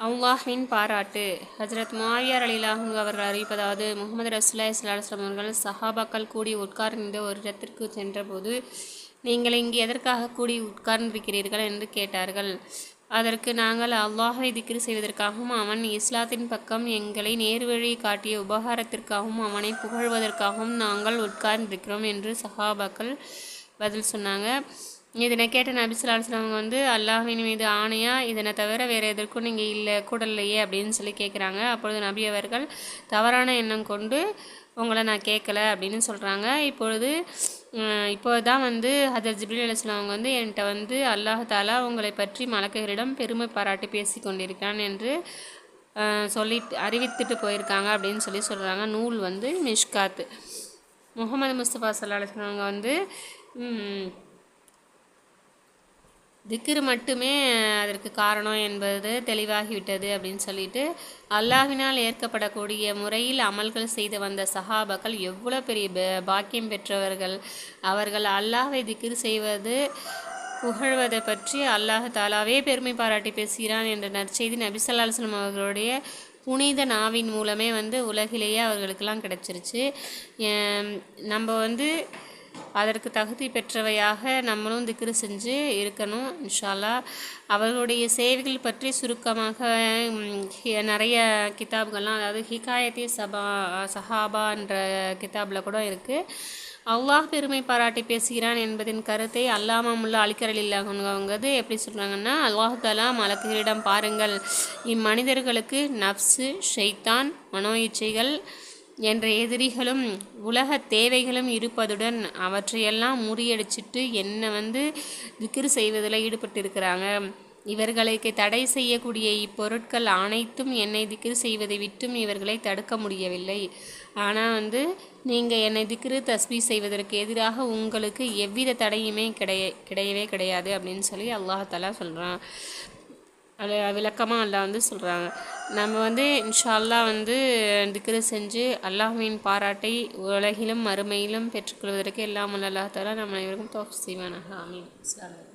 அல்லாஹ்வின் பாராட்டு. ஹஜ்ரத் முஆவியா ரலியல்லாஹு அவர்கள் அறிவிப்பதாவது, முஹம்மது ரசூலுல்லாஹி ஸல்லல்லாஹு அலைஹி வஸல்லம் அவர்கள் சஹாபாக்கள் கூடி உட்கார்ந்திருந்த ஒரு இடத்திற்கு சென்றபோது, நீங்கள் இங்கு எதற்காக கூடி உட்கார்ந்திருக்கிறீர்கள் என்று கேட்டார்கள். அதற்கு நாங்கள் அல்லாஹை திக்ரு செய்வதற்காகவும் அவன் இஸ்லாத்தின் பக்கம் எங்களை நேர்வழி காட்டிய உபகாரத்திற்காகவும் அவனை புகழ்வதற்காகவும் நாங்கள் உட்கார்ந்திருக்கிறோம் என்று சஹாபாக்கள் பதில் சொன்னாங்க. இதனை கேட்ட நபி ஸல்லல்லாஹு அலைஹி வஸல்லம் வந்து, அல்லாஹ்வின் மீது ஆணையா, இதனை தவிர வேறு எதற்கும் நீங்கள் கூடலையே அப்படின்னு சொல்லி கேட்குறாங்க. அப்பொழுது நபி அவர்கள், தவறான எண்ணம் கொண்டு உங்களை நான் கேட்கல அப்படின்னு சொல்கிறாங்க. இப்போது தான் வந்து ஹஜ்ரத் ஜிப்ரீல் அலைஹிஸ்ஸலாம் அவங்க வந்து என்கிட்ட வந்து அல்லாஹ் தாலா உங்களை பற்றி மலக்குகளிடம் பெருமை பாராட்டி பேசி கொண்டிருக்கிறான் என்று அறிவித்துட்டு போயிருக்காங்க அப்படின்னு சொல்கிறாங்க. நூல் வந்து மிஷ்காத். முஹம்மது முஸ்தபா ஸல்லல்லாஹு அலைஹி வஸல்லம் அவங்க வந்து திக்ரு மட்டுமே அதற்கு காரணம் என்பது தெளிவாகிவிட்டது அப்படின்னு சொல்லிட்டு, அல்லாஹ்வினால் ஏற்கப்படக்கூடிய முறையில் அமல்கள் செய்து வந்த சஹாபாக்கள் எவ்வளோ பெரிய பாக்கியம் பெற்றவர்கள். அவர்கள் அல்லாஹ்வை திக்ரு செய்வது புகழ்வதை பற்றி அல்லாஹ் தாலாவே பெருமை பாராட்டி பேசுகிறான் என்ற நற்செய்தி நபி ஸல்லல்லாஹு அலைஹி வஸல்லம் அவர்களுடைய புனித நாவின் மூலமே வந்து உலகிலேயே அவர்களுக்கெல்லாம் கிடச்சிருச்சு. நம்ம வந்து அதற்கு தகுதி பெற்றவையாக நம்மளும் திக்ரு செஞ்சு இருக்கணும் இன்ஷா அல்லாஹ். அவர்களுடைய சேவைகள் பற்றி சுருக்கமாக நிறைய கிதாப்கள்லாம், அதாவது ஹிகாயத்தி சஹாபா என்ற கிதாபில் கூட இருக்குது. அல்லாஹ் பெருமை பாராட்டி பேசுகிறான் என்பதின் கருத்தை அல்லாமா முல்லா அலிகரலில்லாஹு எப்படி சொல்கிறாங்கன்னா, அல்லாஹ் தஆலா மலக்குகளிடம், பாருங்கள், இம்மனிதர்களுக்கு நப்சு, ஷைத்தான், மனோ இச்சைகள் என்ற எதிரிகளும் உலக தேவைகளும் இருப்பதுடன் அவற்றையெல்லாம் முறியடிச்சிட்டு என்னை வந்து திக்ரு செய்வதில் ஈடுபட்டிருக்கிறாங்க. இவர்களுக்கு தடை செய்யக்கூடிய இப்பொருட்கள் அனைத்தும் என்னை திக்ரு செய்வதை விட்டும் இவர்களை தடுக்க முடியவில்லை. ஆனால் வந்து நீங்கள் என்னை திக்ரு தஸ்பீ செய்வதற்கு எதிராக உங்களுக்கு எவ்வித தடையுமே கிடையவே கிடையாது அப்படின்னு சொல்லி அல்லாஹ் தஆலா சொல்கிறான். அது விளக்கமாக அல்லாஹ் வந்து சொல்கிறாங்க. நம்ம வந்து இன்ஷா அல்லாஹ் வந்து திக்ரு செஞ்சு அல்லாஹ்வின் பாராட்டை உலகிலும் மறுமையிலும் பெற்றுக்கொள்வதற்கு எல்லாம் அல்லாஹ் தஆலா நம்ம அனைவருக்கும் தௌஃபீக் செய்வானாக. ஆமீன். அஸ்ஸலாமு அலைக்கும்.